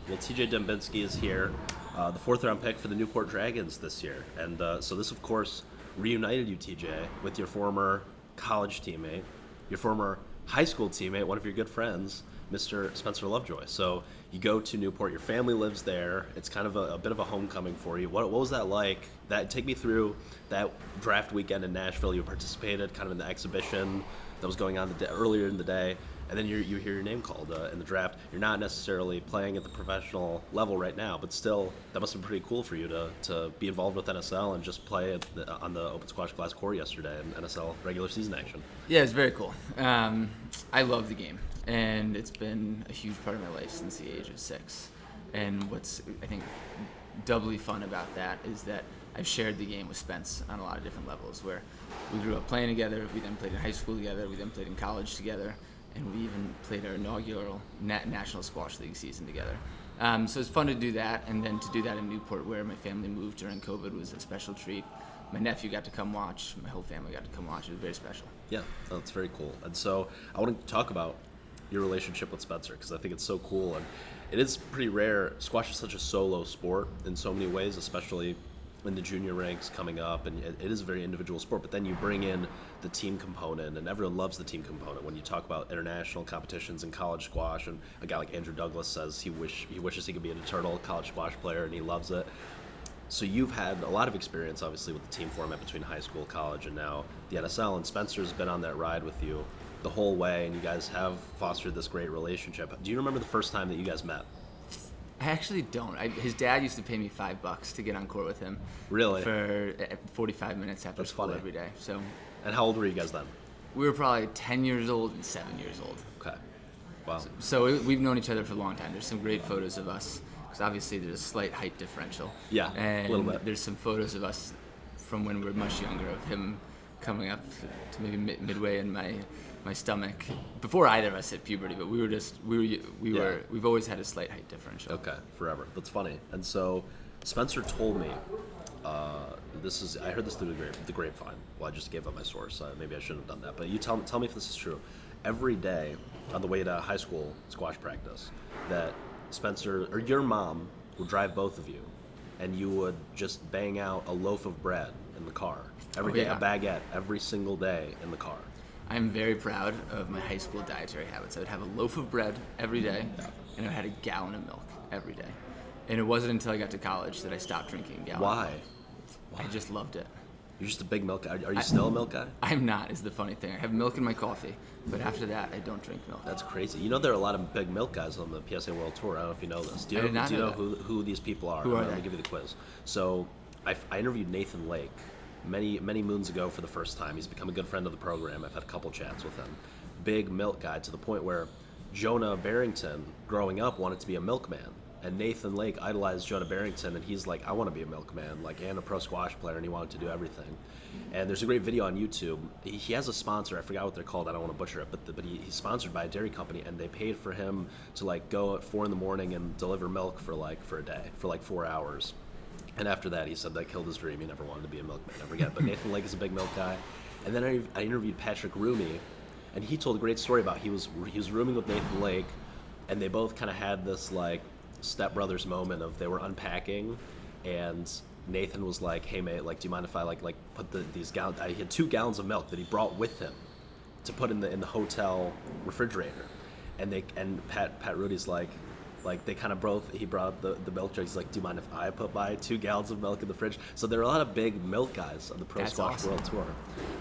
Well, TJ Dembinski is here, the fourth-round pick for the Newport Dragons this year. And so this, of course, reunited you, TJ, with your former college teammate, your former high school teammate, one of your good friends, Mr. Spencer Lovejoy. So you go to Newport, your family lives there. It's kind of a bit of a homecoming for you. What was that like? Take me through that draft weekend in Nashville. You participated kind of in the exhibition that was going on earlier in the day. And then you hear your name called in the draft. You're not necessarily playing at the professional level right now, but still, that must have been pretty cool for you to be involved with NSL and just play on the open squash glass court yesterday in NSL regular season action. Yeah, it's very cool. I love the game, and it's been a huge part of my life since the age of 6. And what's, I think, doubly fun about that is that I've shared the game with Spence on a lot of different levels, where we grew up playing together, we then played in high school together, we then played in college together, and we even played our inaugural National Squash League season together. So it's fun to do that, and then to do that in Newport, where my family moved during COVID, was a special treat. My nephew got to come watch, my whole family got to come watch. It was very special. Yeah, that's very cool. And so I want to talk about your relationship with Spencer, because I think it's so cool, and it is pretty rare. Squash is such a solo sport in so many ways, especially in the junior ranks coming up, and it is a very individual sport, but then you bring in the team component, and everyone loves the team component. When you talk about international competitions in college squash, and a guy like Andrew Douglas says he wishes he could be an eternal college squash player, and he loves it. So you've had a lot of experience, obviously, with the team format between high school, college, and now the NSL, and Spencer's been on that ride with you the whole way, and you guys have fostered this great relationship. Do you remember the first time that you guys met? I actually don't. His dad used to pay me $5 to get on court with him. Really? For 45 minutes after That's school funny. every day. So And how old were you guys then? we were probably 10 years old and 7 years old. Okay. Wow. So we've known each other for a long time. There's some great photos of us, because obviously there's a slight height differential. Yeah, and a little bit. There's some photos of us from when we were much younger, of him coming up to maybe midway in my stomach before either of us hit puberty. But we've always had a slight height differential. Okay, forever. That's funny. And so Spencer told me, I heard this through the grapevine. Well, I just gave up my source. Maybe I shouldn't have done that. But you tell me if this is true. Every day on the way to high school squash practice, that Spencer or your mom would drive both of you, and you would just bang out a loaf of bread in the car every day, yeah. a baguette every single day in the car. I'm very proud of my high school dietary habits. I would have a loaf of bread every day, and I had a gallon of milk every day. And it wasn't until I got to college that I stopped drinking a gallon Why? of milk. I just loved it. You're just a big milk guy. Are you still a milk guy? I'm not, is the funny thing. I have milk in my coffee, but after that, I don't drink milk. That's crazy. You know, there are a lot of big milk guys on the PSA World Tour. I don't know if you know this. Do you know who these people are? Who are they? Let me give you the quiz. So I interviewed Nathan Lake many moons ago for the first time. He's become a good friend of the program. I've had a couple chats with him. Big milk guy, to the point where Jonah Barrington, growing up, wanted to be a milkman. And Nathan Lake idolized Jonah Barrington, and he's like, I want to be a milkman, and a pro squash player, and he wanted to do everything. And there's a great video on YouTube. He has a sponsor. I forgot what they're called. I don't want to butcher it, but he's sponsored by a dairy company, and they paid for him to go at 4 a.m. and deliver milk for a day, for 4 hours. And after that, he said that killed his dream. He never wanted to be a milkman ever again. But Nathan Lake is a big milk guy. And then I interviewed Patrick Rumi, and he told a great story about he was rooming with Nathan Lake, and they both kind of had this stepbrothers moment of they were unpacking, and Nathan was like, "Hey mate, do you mind if I put these gallons?" He had 2 gallons of milk that he brought with him to put in the hotel refrigerator, and Pat Rudy's they kind of both. He brought the milk jug. He's like, "Do you mind if I put my 2 gallons of milk in the fridge?" So there are a lot of big milk guys on the Pro Squash awesome. World Tour.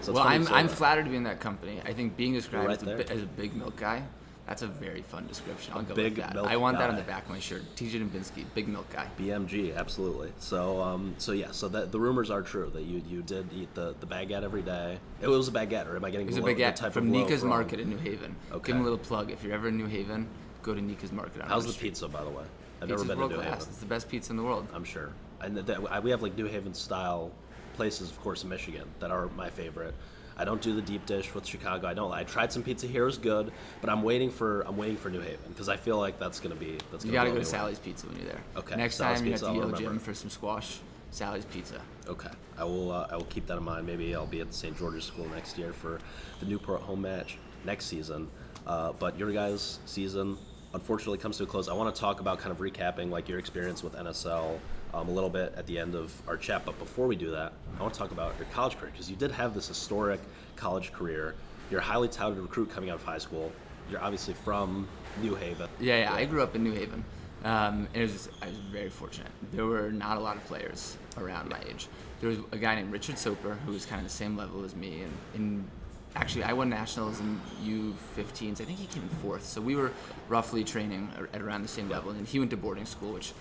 So Well, I'm flattered to be in that company. I think being described Right as a big milk guy, that's a very fun description. I'll go big with that. milk I want that on guy. the back of my shirt. TJ Dembinski, big milk guy. BMG, absolutely. So the rumors are true that you did eat the baguette every day. It was a baguette, or am I getting It was a the baguette type from of loaf Nika's wrong? Market in New Haven. Okay. Give him a little plug. If you're ever in New Haven, go to Nika's Market on How's Orange the Street. pizza, by the way? I've Pizza's never been world to New class. Haven. It's the best pizza in the world. I'm sure. And we have New Haven style places, of course, in Michigan that are my favorite. I don't do the deep dish with Chicago. I tried some pizza here, it was good, but I'm waiting for New Haven, because I feel like that's gonna be You gotta go to Sally's Pizza when you're there. Okay. Next Sally's time you have Pizza, to I'll yell remember. Jim for some squash. Sally's Pizza. Okay, I will keep that in mind. Maybe I'll be at the St. George's School next year for the Newport home match next season. But your guys' season unfortunately comes to a close. I want to talk about kind of recapping like your experience with NSL a little bit at the end of our chat. But before we do that, I want to talk about your college career, because you did have this historic college career. You're a highly touted recruit coming out of high school. You're obviously from New Haven. Yeah. I grew up in New Haven. And I was very fortunate. There were not a lot of players around my age. There was a guy named Richard Soper who was kind of the same level as me. And actually, I won nationals in U15s. I think he came in fourth. So we were roughly training at around the same level. And he went to boarding school, which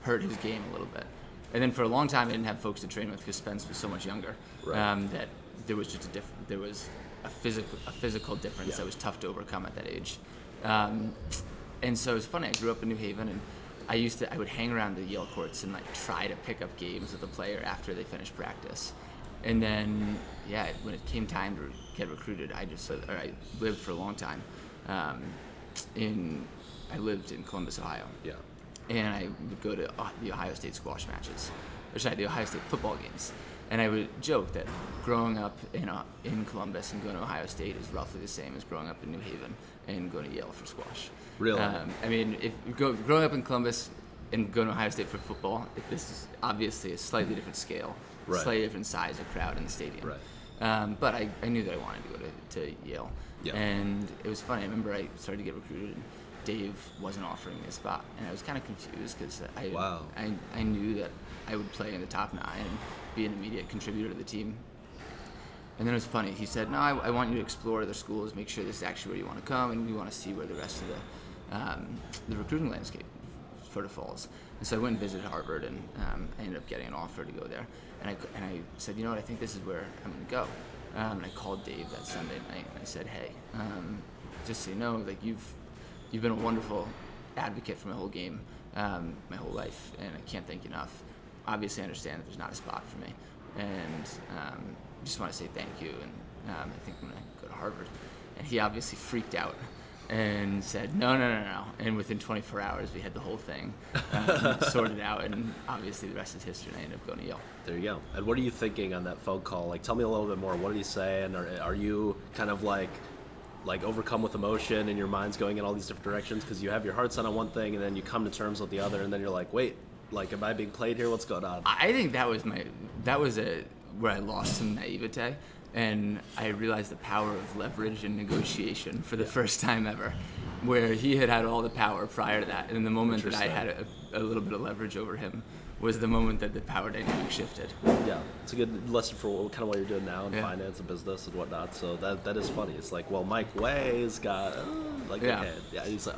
hurt his game a little bit. And then for a long time, I didn't have folks to train with because Spence was so much younger. That there was just a physical difference that was tough to overcome at that age. And so it was funny. I grew up in New Haven, and I would hang around the Yale courts and like try to pick up games with a player after they finished practice. And then, when it came time to get recruited, I lived for a long time. I lived in Columbus, Ohio. Yeah. And I would go to the Ohio State squash matches, the Ohio State football games. And I would joke that growing up in Columbus and going to Ohio State is roughly the same as growing up in New Haven and going to Yale for squash. Really? I mean, if you growing up in Columbus and going to Ohio State for football, this is obviously a slightly different scale, slightly different size of crowd in the stadium. Right. But I knew that I wanted to go to Yale. Yeah. And it was funny. I remember I started to get recruited, and Dave wasn't offering me a spot, and I was kind of confused because I knew that I would play in the top 9 and be an immediate contributor to the team. And then it was funny. He said, "No, I want you to explore other schools, make sure this is actually where you want to come, and we want to see where the rest of the recruiting landscape sort of falls." And so I went and visited Harvard, and I ended up getting an offer to go there. And I said, "You know what? I think this is where I'm going to go." And I called Dave that Sunday night, and I said, "Hey, just so you know, like you've been a wonderful advocate for my whole game, my whole life, and I can't thank you enough. Obviously, I understand that there's not a spot for me, and just want to say thank you, and I think I'm going to go to Harvard." And he obviously freaked out and said, no. And within 24 hours, we had the whole thing sorted out, and obviously the rest is history, and I ended up going to Yale. There you go. And what are you thinking on that phone call? Like, tell me a little bit more. What did he say? And are you kind of like overcome with emotion and your mind's going in all these different directions because you have your heart set on one thing and then you come to terms with the other, and then you're like, wait, like, am I being played here? What's going on? I think that was where I lost some naivete, and I realized the power of leverage and negotiation for the first time ever, where he had all the power prior to that, and the moment that I had a little bit of leverage over him was the moment that the power dynamic shifted. Yeah, it's a good lesson for kind of what you're doing now in finance and business and whatnot. So that is funny. It's like, well, Mike Way's got okay, he's like,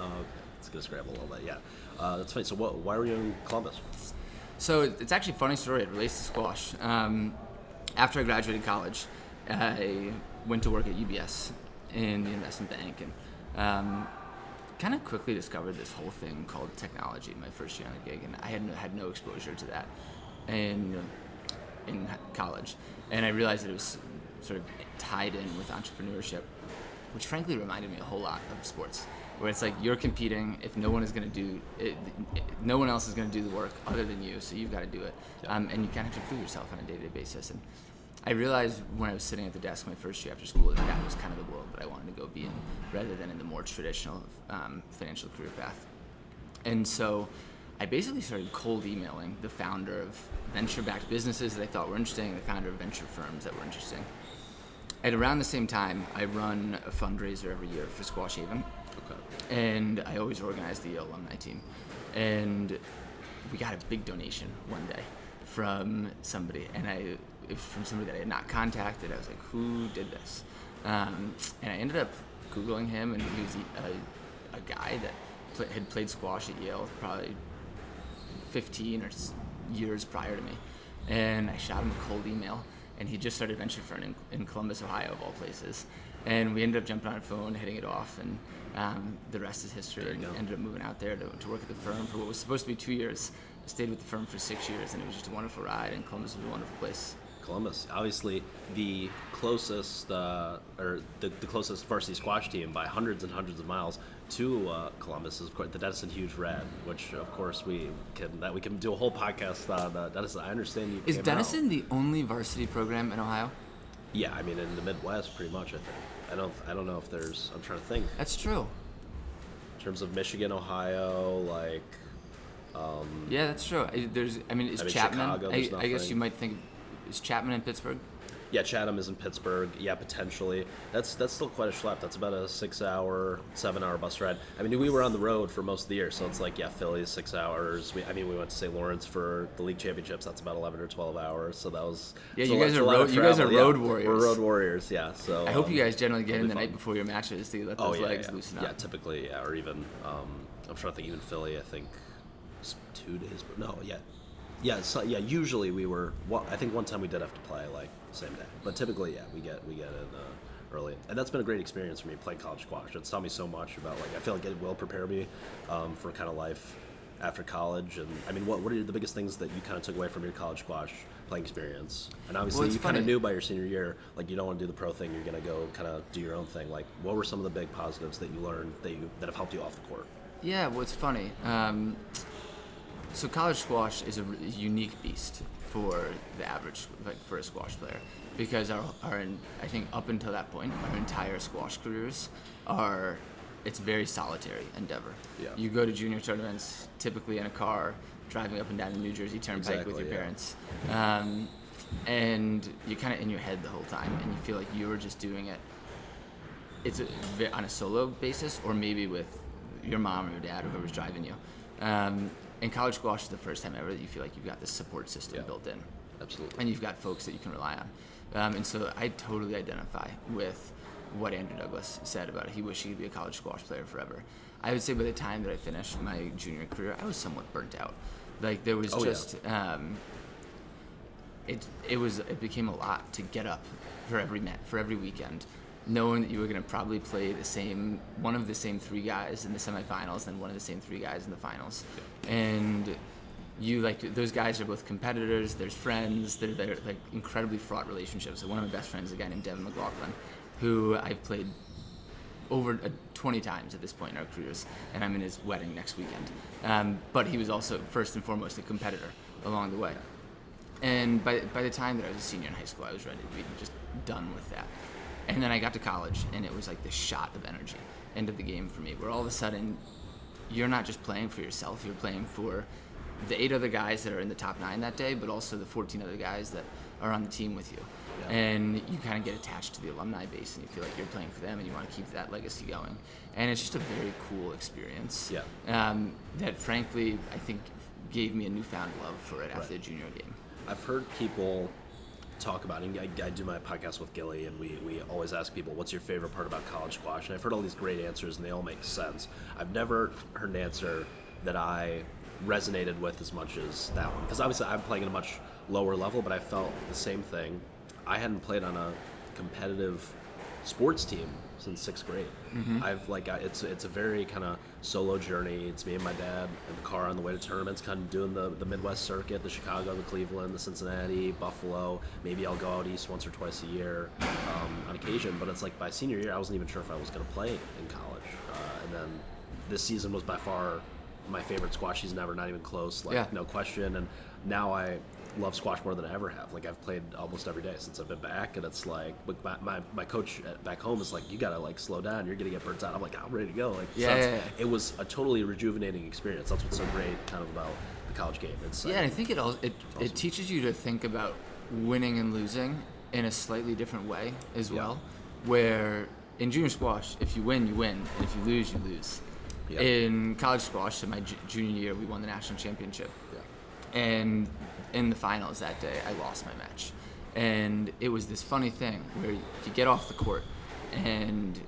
it's gonna scramble a little bit. Yeah, that's funny. So why were you in Columbus? So it's actually a funny story. It relates to squash. After I graduated college, I went to work at UBS in the investment bank, and kind of quickly discovered this whole thing called technology my first year on the gig, and I had no exposure to that in college. And I realized that it was sort of tied in with entrepreneurship, which frankly reminded me a whole lot of sports, where it's like you're competing. If no one is going to do it, no one else is going to do the work other than you, so you've got to do it. And you kind of have to prove yourself on a day-to-day basis. And I realized when I was sitting at the desk my first year after school that was kind of the world that I wanted to go be in, rather than in the more traditional financial career path. And so I basically started cold emailing the founder of venture-backed businesses that I thought were interesting, the founder of venture firms that were interesting. At around the same time, I run a fundraiser every year for Squash Haven. Okay. And I always organize the Yale alumni team. And we got a big donation one day from somebody, and it was from somebody that I had not contacted. I was like, who did this? And I ended up Googling him, and he was a guy that had played squash at Yale probably 15 years prior to me. And I shot him a cold email, and he just started venture firming in Columbus, Ohio, of all places. And we ended up jumping on a phone, hitting it off, and the rest is history. And ended up moving out there to work at the firm for what was supposed to be 2 years. I stayed with the firm for 6 years, and it was just a wonderful ride, and Columbus was a wonderful place. Columbus, obviously the closest closest varsity squash team by hundreds and hundreds of miles to Columbus is, of course, the Denison Hughes Red, which of course we can do a whole podcast on Denison. I understand you. Is Denison the only varsity program in Ohio? Yeah, I mean in the Midwest, pretty much. I think. I don't know if there's. I'm trying to think. That's true. In terms of Michigan, Ohio, like. Yeah, that's true. Is Chapman? Chicago, I there's guess nothing. you might think, is Chapman in Pittsburgh? Yeah, Chatham is in Pittsburgh. Yeah, potentially. That's still quite a schlep. That's about a 6-hour, 7-hour bus ride. I mean, we were on the road for most of the year, so it's like, yeah, Philly's 6 hours. We went to St. Lawrence for the league championships. That's about 11 or 12 hours. So that was. Yeah, you guys are road warriors. We're road warriors. Yeah. So I hope you guys generally get in the night before your matches to let those legs loosen up. Yeah, typically, yeah, or even I'm trying to think. Even Philly, I think, it's 2 days. But no, yeah. Yeah, so, yeah. Usually we were. Well, I think one time we did have to play like same day, but typically, yeah, we get in early, and that's been a great experience for me playing college squash. It's taught me so much about like I feel like it will prepare me for kind of life after college. And I mean, what are the biggest things that you kind of took away from your college squash playing experience? And obviously, you kind of knew by your senior year, like you don't want to do the pro thing. You're gonna go kind of do your own thing. Like, what were some of the big positives that you learned that have helped you off the court? Yeah, well, it's funny. So college squash is a unique beast for the average, like for a squash player, because I think up until that point, our entire squash careers it's a very solitary endeavor. Yeah. You go to junior tournaments, typically in a car, driving up and down the New Jersey Turnpike with your parents, and you're kind of in your head the whole time, and you feel like you were just doing it. It's on a solo basis, or maybe with your mom or your dad, or whoever's driving you. And college squash is the first time ever that you feel like you've got this support system built in. Absolutely. And you've got folks that you can rely on. And so I totally identify with what Andrew Douglas said about it. He wished he could be a college squash player forever. I would say by the time that I finished my junior career, I was somewhat burnt out. Like there was it became a lot to get up for every weekend, knowing that you were going to probably play one of the same 3 guys in the semifinals, and one of the same 3 guys in the finals. Yeah. And those guys are both competitors, there's friends, they're like incredibly fraught relationships. So one of my best friends is a guy named Devin McLaughlin, who I've played over 20 times at this point in our careers, and I'm in his wedding next weekend. But he was also first and foremost a competitor along the way. And by the time that I was a senior in high school, I was ready to be just done with that. And then I got to college, and it was like this shot of energy into the game for me, where all of a sudden, you're not just playing for yourself, you're playing for the 8 other guys that are in the top 9 that day, but also the 14 other guys that are on the team with you. Yeah. And you kind of get attached to the alumni base, and you feel like you're playing for them, and you want to keep that legacy going. And it's just a very cool experience that, frankly, I think gave me a newfound love for it after the junior game. I've heard people talk about, and I do my podcast with Gilly, and we always ask people, what's your favorite part about college squash? And I've heard all these great answers, and they all make sense. I've never heard an answer that I resonated with as much as that one, because obviously I'm playing at a much lower level, but I felt the same thing. I hadn't played on a competitive sports team since 6th grade. Mm-hmm. It's a very kind of solo journey. It's me and my dad in the car on the way to tournaments, kind of doing the Midwest circuit, the Chicago, the Cleveland, the Cincinnati, Buffalo. Maybe I'll go out east once or twice a year on occasion. But it's like by senior year, I wasn't even sure if I was going to play in college. And then this season was by far my favorite squash season ever, not even close, no question. And now I love squash more than I ever have. Like I've played almost every day since I've been back, and it's like my coach back home is like, you gotta like slow down, you're gonna get burnt out. I'm like, I'm ready to go. Like it was a totally rejuvenating experience. That's what's so great kind of about the college game. It's and I think it teaches you to think about winning and losing in a slightly different way as well. Where in junior squash, if you win, you win, and if you lose, you lose. Yep. In college squash, in my junior year, we won the national championship. Yeah. And in the finals that day, I lost my match. And it was this funny thing where you get off the court and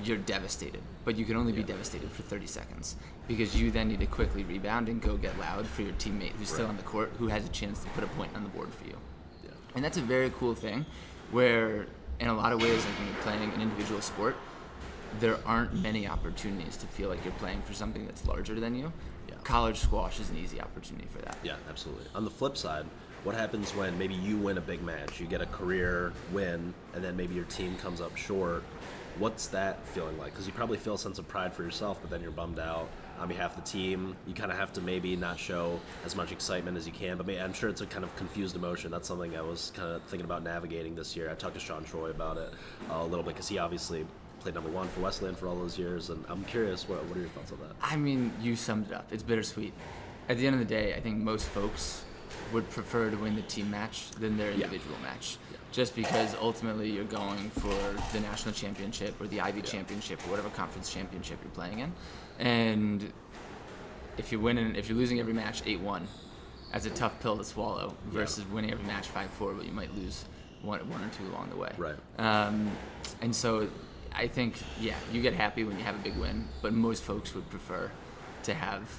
you're devastated, but you can only be devastated for 30 seconds because you then need to quickly rebound and go get loud for your teammate who's still on the court, who has a chance to put a point on the board for you. Yeah. And that's a very cool thing where in a lot of ways, like when you're playing an individual sport, there aren't many opportunities to feel like you're playing for something that's larger than you. Yeah. College squash is an easy opportunity for that. Yeah, absolutely. On the flip side, what happens when maybe you win a big match, you get a career win, and then maybe your team comes up short? What's that feeling like? Because you probably feel a sense of pride for yourself, but then you're bummed out on behalf of the team. You kind of have to maybe not show as much excitement as you can, but I'm sure it's a kind of confused emotion. That's something I was kind of thinking about navigating this year. I talked to Sean Troy about it a little bit because he obviously played number one for Wesleyan for all those years, and I'm curious, what are your thoughts on that? I mean, you summed it up. It's bittersweet. At the end of the day, I think most folks would prefer to win the team match than their individual match. Yeah. Just because ultimately you're going for the national championship or the Ivy championship or whatever conference championship you're playing in. And if you're losing every match 8-1, that's a tough pill to swallow versus winning every match 5-4, but you might lose one or two along the way. Right. And so I think, you get happy when you have a big win, but most folks would prefer to have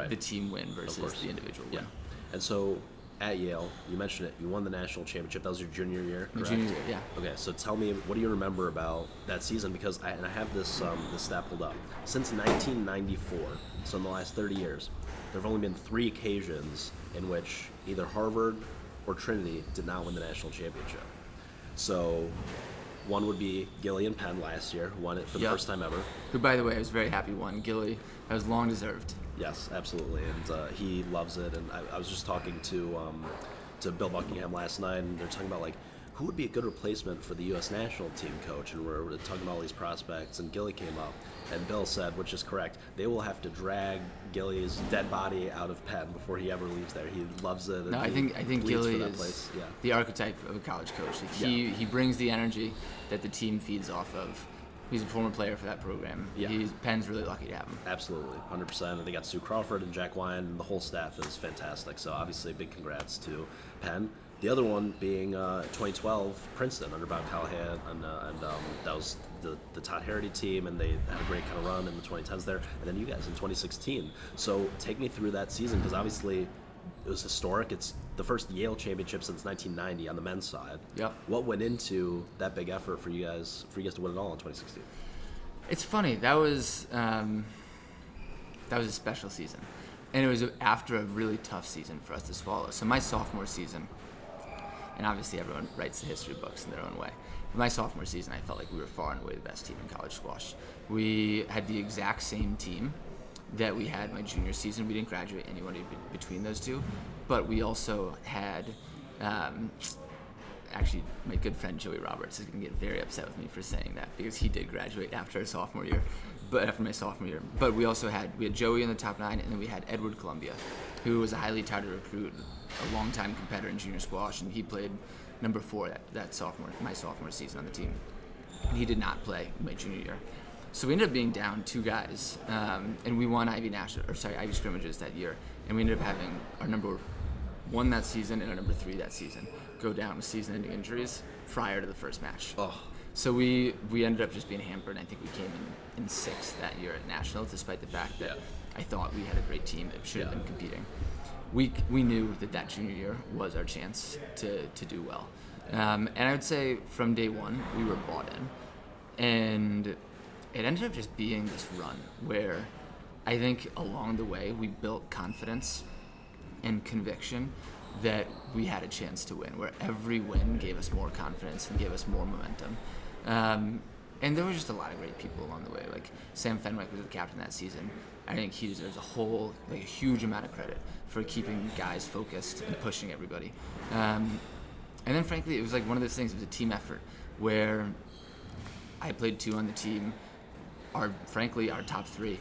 the team win versus the individual win. And so at Yale, you mentioned it, you won the national championship. That was your junior year, correct? Junior year, yeah. Okay, so tell me, what do you remember about that season? Because I have this stat pulled up. Since 1994, so in the last 30 years, there have only been 3 occasions in which either Harvard or Trinity did not win the national championship. So one would be Gilly and Penn last year, who won it for the first time ever. Who, by the way, I was very happy won. Gilly, that was long deserved. Yes, absolutely, and he loves it. And I was just talking to Bill Buckingham last night, and they're talking about, like, who would be a good replacement for the U.S. national team coach, and we're talking about all these prospects, and Gilly came up, and Bill said, which is correct, they will have to drag Gilly's dead body out of Penn before he ever leaves there. He loves it. No, I think Gilly is the archetype of a college coach. He brings the energy that the team feeds off of. He's a former player for that program. Penn's really lucky to have him. Absolutely, 100%. And they got Sue Crawford and Jack Wine, and the whole staff is fantastic. So obviously, big congrats to Penn. The other one being 2012, Princeton under Bob Callahan, and that was the Todd Harity team, and they had a great kind of run in the 2010s there. And then you guys in 2016. So take me through that season, because obviously it was historic. It's the first Yale championship since 1990 on the men's side. Yep. What went into that big effort for you guys to win it all in 2016? It's funny. That was a special season, and it was after a really tough season for us to swallow. So my sophomore season, and obviously everyone writes the history books in their own way. But my sophomore season, I felt like we were far and away the best team in college squash. We had the exact same team that we had my junior season. We didn't graduate anyone between those two, but we also had, actually, my good friend Joey Roberts is going to get very upset with me for saying that, because he did graduate after my sophomore year. But we also had Joey in the top 9, and then we had Edward Columbia, who was a highly touted recruit, a longtime competitor in junior squash, and he played number 4 my sophomore season on the team. And he did not play my junior year. So we ended up being down 2 guys, and we won Ivy scrimmages that year, and we ended up having our number 1 that season and our number 3 that season go down with season-ending injuries prior to the first match. Oh. So we ended up just being hampered, and I think we came in 6th that year at nationals, despite the fact that I thought we had a great team that should have been competing. We knew that junior year was our chance to do well, and I would say from day one we were bought in, and it ended up just being this run where I think along the way we built confidence and conviction that we had a chance to win, where every win gave us more confidence and gave us more momentum. And there were just a lot of great people along the way. Like Sam Fenwick was the captain that season. I think he deserves a huge amount of credit for keeping guys focused and pushing everybody. And then frankly, it was like one of those things, it was a team effort where I played 2 on the team. Our top 3,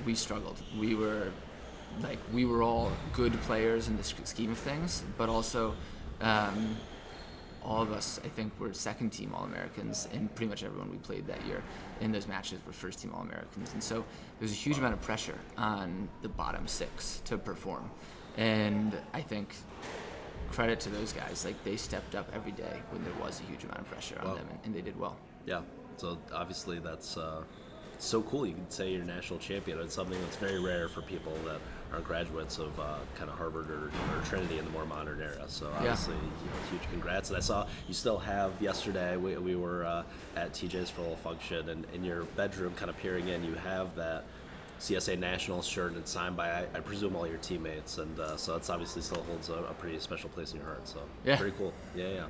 we struggled. We were all good players in the scheme of things, but also all of us, I think, were second-team All-Americans, and pretty much everyone we played that year in those matches were first-team All-Americans. And so there's a huge amount of pressure on the bottom 6 to perform. And I think credit to those guys. Like, they stepped up every day when there was a huge amount of pressure on them, and they did well. Yeah. So obviously that's so cool. You can say you're national champion. It's something that's very rare for people that are graduates of kind of Harvard or Trinity in the more modern era. So obviously, huge congrats. And I saw you still have yesterday. We were at TJ's for a little function, and in your bedroom, kind of peering in, you have that CSA Nationals shirt, and it's signed by I presume all your teammates, and so it's obviously still holds a pretty special place in your heart. So pretty cool. Yeah.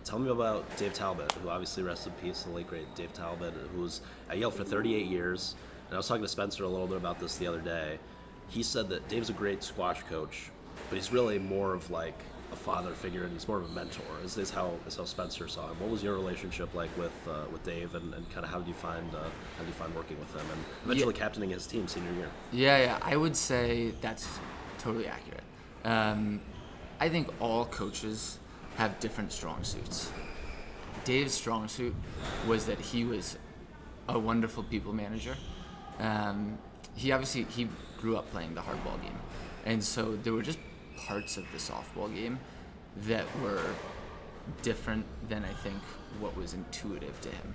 Tell me about Dave Talbot, who obviously rest in peace, the late great Dave Talbot, who was at Yale for 38 years. And I was talking to Spencer a little bit about this the other day. He said that Dave's a great squash coach, but he's really more of like a father figure, and he's more of a mentor. Is how Spencer saw him. What was your relationship like with Dave, and kind of how did you find working with him, and eventually captaining his team senior year? Yeah, I would say that's totally accurate. I think all coaches have different strong suits. Dave's strong suit was that he was a wonderful people manager. He grew up playing the hardball game, and so there were just parts of the softball game that were different than I think what was intuitive to him.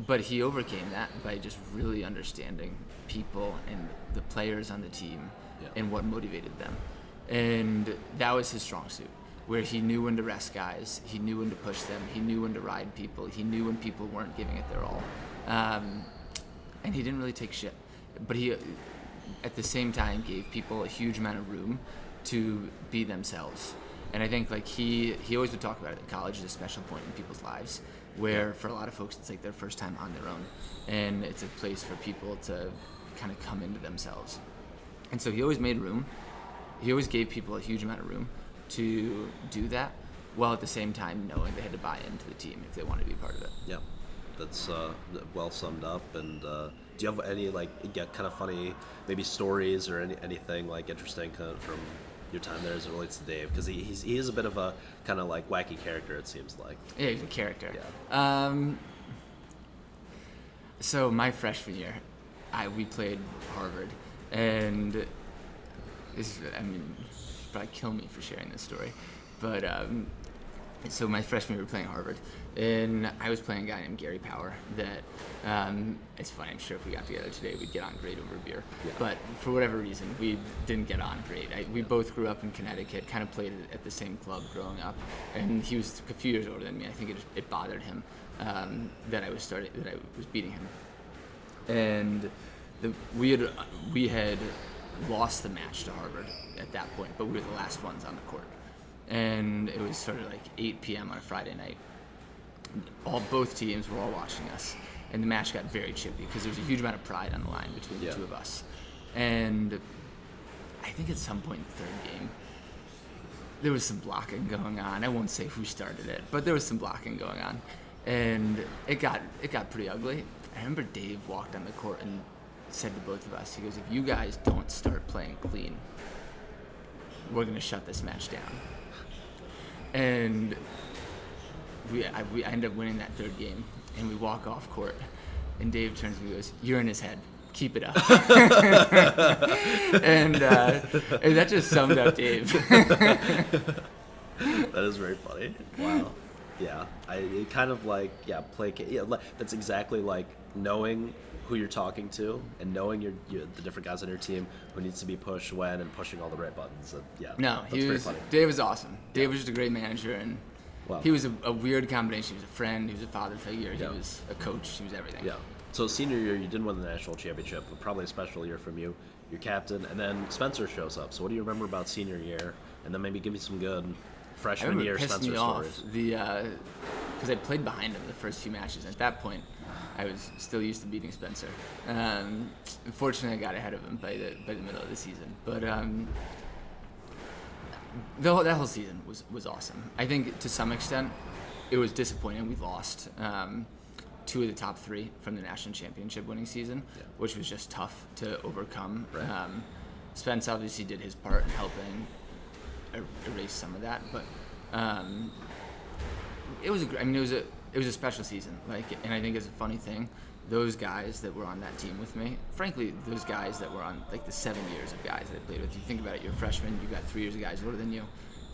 But he overcame that by just really understanding people and the players on the team and what motivated them. And that was his strong suit, where he knew when to rest guys, he knew when to push them, he knew when to ride people, he knew when people weren't giving it their all. And he didn't really take shit. But he, at the same time, gave people a huge amount of room to be themselves. And I think like he always would talk about it, that college is a special point in people's lives, where for a lot of folks it's like their first time on their own. And it's a place for people to kind of come into themselves. And so he always made room. He always gave people a huge amount of room to do that, while at the same time knowing they had to buy into the team if they wanted to be part of it. Yeah, that's well summed up. And do you have any kind of funny maybe stories or anything like interesting kind of from your time there as it relates to Dave? Because he is a bit of a kind of like wacky character, it seems like. Yeah, he's a character. Yeah. So my freshman year, we played Harvard, and you'd probably kill me for sharing this story, but so my freshman year we were playing Harvard, and I was playing a guy named Gary Power that it's funny, I'm sure if we got together today we'd get on great over beer, but for whatever reason we didn't get on great. We both grew up in Connecticut, kind of played at the same club growing up, and he was a few years older than me. I think it bothered him that I was beating him, and we had lost the match to Harvard at that point, but we were the last ones on the court. And it was sort of like 8 p.m. on a Friday night. Both teams were all watching us, and the match got very chippy because there was a huge amount of pride on the line between the two of us. And I think at some point in the third game, there was some blocking going on. I won't say who started it, but there was some blocking going on, and it got pretty ugly. I remember Dave walked on the court and said to both of us, he goes, "If you guys don't start playing clean, we're going to shut this match down." And we ended up winning that third game, and we walk off court, and Dave turns to me and goes, "You're in his head. Keep it up." and that just summed up Dave. That is very funny. Wow. Yeah. It kind of like, that's exactly like knowing who you're talking to and knowing the different guys on your team who needs to be pushed when and pushing all the right buttons. Dave was awesome. Dave was just a great manager, and wow. He was a weird combination. He was a friend, he was a father figure, he was a coach, he was everything. Yeah. So senior year, you didn't win the national championship, but probably a special year from you. Your captain, and then Spencer shows up. So what do you remember about senior year? And then maybe give me some good freshman year Spencer stories. Because I played behind him the first few matches. At that point, I was still used to beating Spencer. Unfortunately, I got ahead of him by the middle of the season. But that whole season was awesome. I think to some extent, it was disappointing. We lost 2 of the top 3 from the national championship winning season, which was just tough to overcome. Right. Spence obviously did his part in helping erase some of that, but it was a special season. And I think it's a funny thing, those guys that were on that team with me, frankly, those guys that were on the 7 years of guys that I played with. You think about it, you're a freshman, you've got 3 years of guys older than you.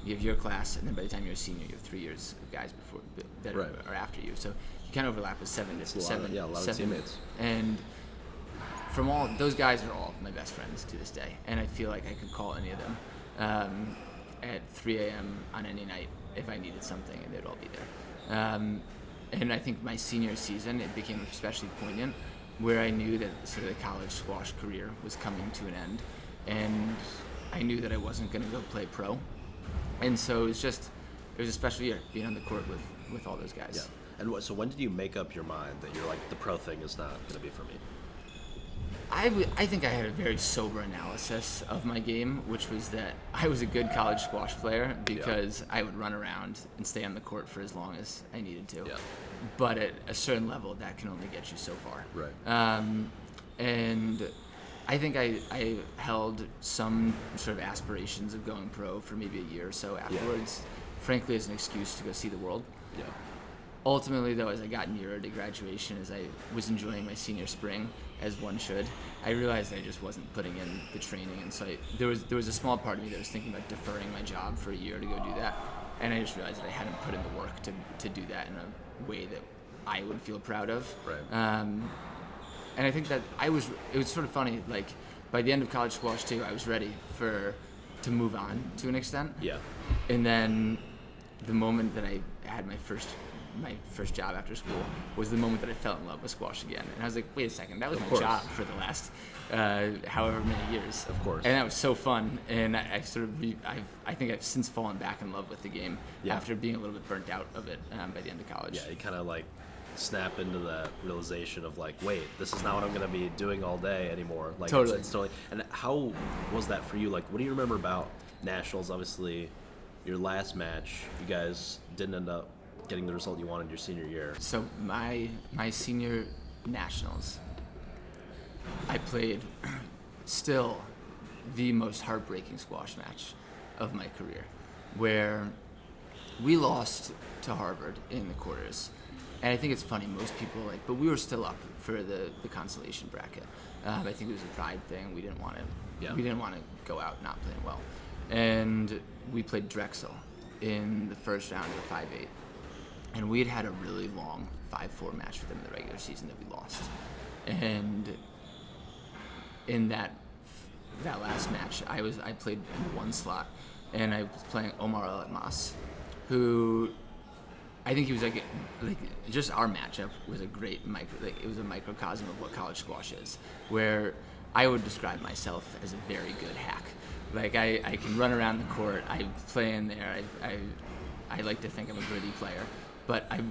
You have your class, and then by the time you're a senior, you have 3 years of guys that are after you. So you kind of overlap with a lot of teammates. And from all those guys are all my best friends to this day, and I feel like I could call any of them at 3 a.m. on any night if I needed something, and they'd all be there. And I think my senior season, it became especially poignant, where I knew that sort of the college squash career was coming to an end, and I knew that I wasn't going to go play pro. And so it was a special year being on the court with all those guys. Yeah. And so when did you make up your mind that you're like, the pro thing is not going to be for me? I think I had a very sober analysis of my game, which was that I was a good college squash player because I would run around and stay on the court for as long as I needed to. Yeah. But at a certain level, that can only get you so far. Right. And I think I held some sort of aspirations of going pro for maybe a year or so afterwards, frankly, as an excuse to go see the world. Yeah. Ultimately, though, as I got nearer to graduation, as I was enjoying my senior spring, as one should, I realized I just wasn't putting in the training, and so there was a small part of me that was thinking about deferring my job for a year to go do that, and I just realized that I hadn't put in the work to do that in a way that I would feel proud of. Right. And I think that it was sort of funny, like, by the end of college squash, too, I was ready to move on to an extent. Yeah. And then the moment that I had my first job after school was the moment that I fell in love with squash again. And I was like, wait a second, that was my job for the last however many years. Of course. And that was so fun. And I think I've since fallen back in love with the game after being a little bit burnt out of it by the end of college. Yeah, you kind of like snap into that realization of like, wait, this is not what I'm going to be doing all day anymore. Like, Totally. It's totally. And how was that for you? Like, what do you remember about nationals? Obviously, your last match, you guys didn't end up getting the result you wanted your senior year. So my senior nationals, I played still the most heartbreaking squash match of my career, where we lost to Harvard in the quarters. And I think it's funny, most people but we were still up for the consolation bracket. I think it was a pride thing. We didn't want to go out not playing well. And we played Drexel in the first round of the 5-8. And we had a really long 5-4 match with them in the regular season that we lost. And in that last match, I played in the one slot, and I was playing Omar Alatmas, who I think he was like just our matchup was a great it was a microcosm of what college squash is, where I would describe myself as a very good hack. Like I can run around the court, I play in there, I like to think I'm a gritty player. But I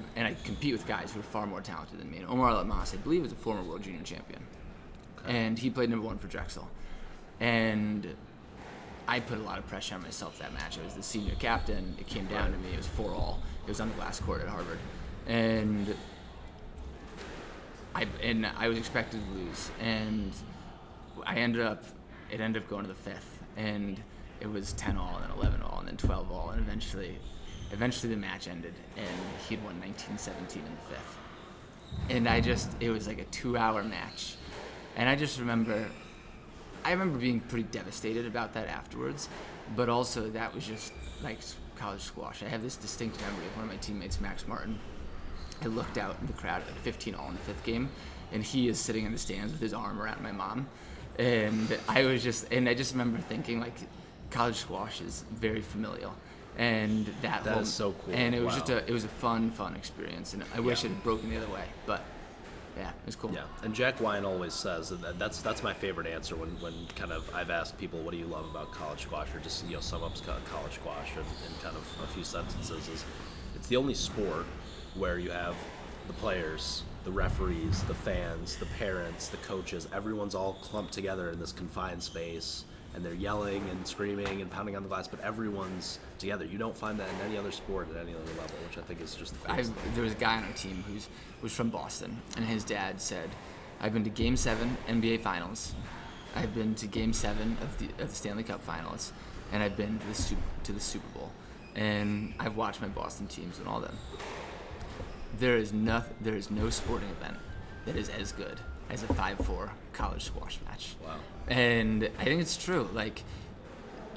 compete with guys who are far more talented than me. And Omar Alatmas, I believe, is a former world junior champion. Okay. And he played number 1 for Drexel. And I put a lot of pressure on myself that match. I was the senior captain. It came down to me. It was 4-all. It was on the glass court at Harvard. And I was expected to lose. And it ended up going to the 5th. And it was 10-all, and then 11-all, and then 12-all, and eventually the match ended, and he'd won 19-17 in the 5th. And it was like a 2-hour match. And I remember being pretty devastated about that afterwards, but also that was just like college squash. I have this distinct memory of one of my teammates, Max Martin. I looked out in the crowd at 15-all in the 5th game, and he is sitting in the stands with his arm around my mom. And I just remember thinking, like, college squash is very familial. And that is so cool. And it was it was a fun experience, and I wish it had broken the other way, but yeah, it was cool. Yeah, and Jack Wine always says that that's my favorite answer when kind of I've asked people, what do you love about college squash, or just sum up college squash in kind of a few sentences, is it's the only sport where you have the players, the referees, the fans, the parents, the coaches, everyone's all clumped together in this confined space. And they're yelling and screaming and pounding on the glass, but everyone's together. You don't find that in any other sport at any other level, which I think is just the There was a guy on our team who was from Boston, and his dad said, I've been to Game 7 NBA Finals, I've been to Game 7 of the Stanley Cup Finals, and I've been to the Super Bowl. And I've watched my Boston teams and all them. There is no sporting event that is as good as a 5-4 college squash match. Wow. And I think it's true. Like,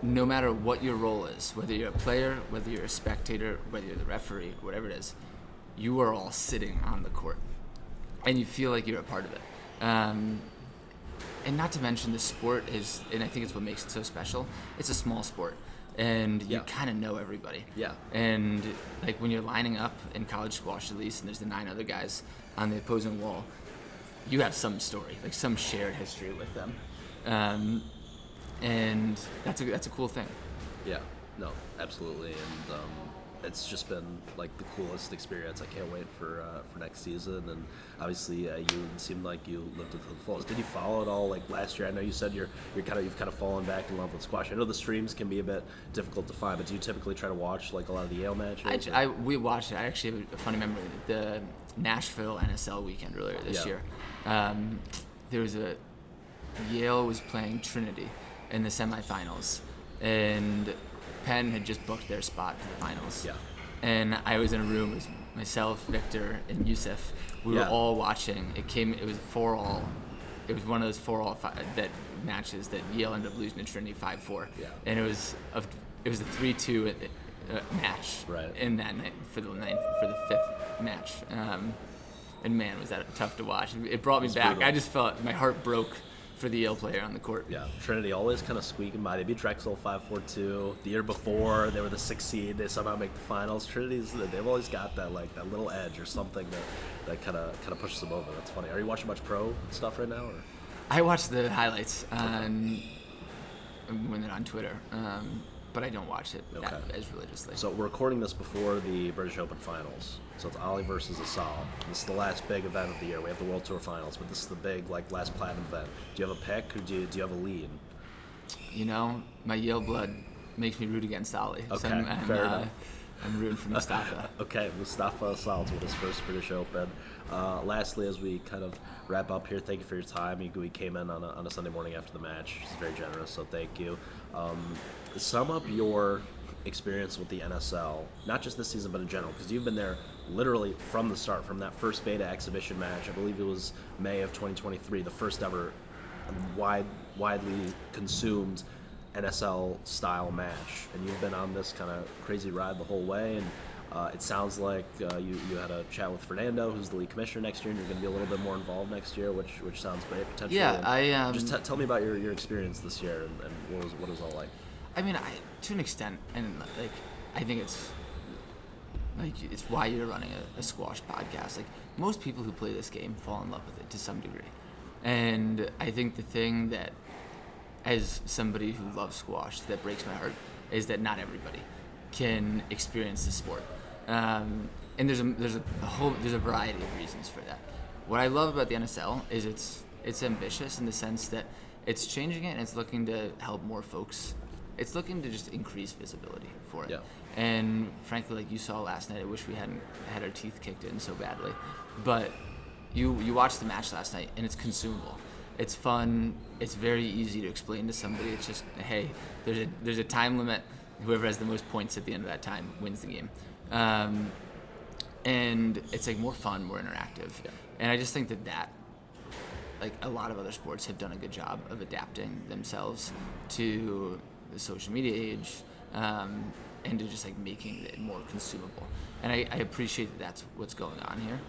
no matter what your role is, whether you're a player, whether you're a spectator, whether you're the referee, whatever it is, you are all sitting on the court, and you feel like you're a part of it. And not to mention, the sport is, and I think it's what makes it so special, it's a small sport. And you kind of know everybody. Yeah. And like when you're lining up in college squash, at least, and there's the 9 other guys on the opposing wall, you have some story, like some shared history with them, and that's a cool thing. Yeah. No, absolutely. And it's just been like the coolest experience. I can't wait for next season. And obviously, you seemed like you lived it to the fullest. Did you follow it all like last year? I know you said you've kind of fallen back in love with squash. I know the streams can be a bit difficult to find, but do you typically try to watch like a lot of the Yale matches? We watched it. I actually have a funny memory. The Nashville NSL weekend earlier this year. There was Yale was playing Trinity in the semifinals, and Penn had just booked their spot for the finals. Yeah. And I was in a room with myself, Victor, and Yusuf. We were all watching. It was 4-all. It was one of those 4-all that matches that Yale ended up losing to Trinity 5-4. Yeah. And it was a 3-2 match in that night for the fifth match. And man, was that tough to watch. It brought me back. Brutal. I just felt my heart broke for the Yale player on the court. Yeah, Trinity always kind of squeaking by. They beat Drexel 5-4-2. The year before, they were the 6th seed. They somehow make the finals. They've always got that little edge or something that kind of pushes them over. That's funny. Are you watching much pro stuff right now? Or? I watch the highlights when they're on Twitter, but I don't watch it as religiously. So we're recording this before the British Open finals. So it's Ali versus Asal. This is the last big event of the year. We have the World Tour finals, but this is the big last platinum event. Do you have a pick, or do you have a lead? You know, my Yale blood makes me root against Ali. Okay, so fair enough. I'm rooting for Mustafa. Okay, Mustafa Asal with his first British Open. Lastly, as we kind of wrap up here, thank you for your time. We came in on a Sunday morning after the match. It's very generous, so thank you. Sum up your experience with the NSL, not just this season, but in general, because you've been there literally from the start, from that first beta exhibition match. I believe it was May of 2023, the first ever widely consumed NSL style match, and you've been on this kind of crazy ride the whole way. And it sounds like you had a chat with Fernando, who's the league commissioner next year, and you're going to be a little bit more involved next year, which sounds great potentially. Yeah, just tell me about your experience this year and what was it all like. I mean, to an extent, and I think it's why you're running a squash podcast. Like, most people who play this game fall in love with it to some degree, and I think the thing that, as somebody who loves squash, that breaks my heart is that not everybody can experience the sport, and there's a variety of reasons for that. What I love about the NSL is it's ambitious in the sense that it's changing it and it's looking to help more folks. It's looking to just increase visibility for it. Yeah. And frankly, like you saw last night, I wish we hadn't had our teeth kicked in so badly. But you watched the match last night, and it's consumable. It's fun. It's very easy to explain to somebody. It's just, hey, there's a time limit. Whoever has the most points at the end of that time wins the game. And it's more fun, more interactive. Yeah. And I just think that a lot of other sports have done a good job of adapting themselves to the social media age, and to just making it more consumable. And I appreciate that that's what's going on here.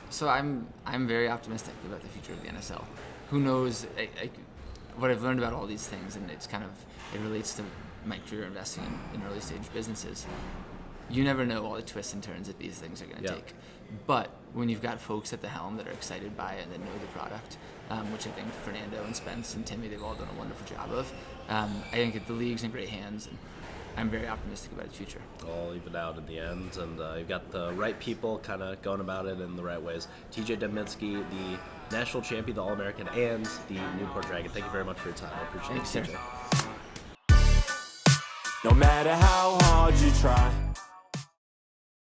So I'm very optimistic about the future of the NSL. Who knows? What I've learned about all these things, and it relates to my career investing in early stage businesses. You never know all the twists and turns that these things are going to take. But when you've got folks at the helm that are excited by it and that know the product, which I think Fernando and Spence and Timmy, they've all done a wonderful job of, I think the league's in great hands, and I'm very optimistic about its future. All even out in the end, and you've got the right people kind of going about it in the right ways. TJ Dembinski, the national champion, the All-American, and the Newport Dragon. Thank you very much for your time. I appreciate it, TJ. No matter how hard you try,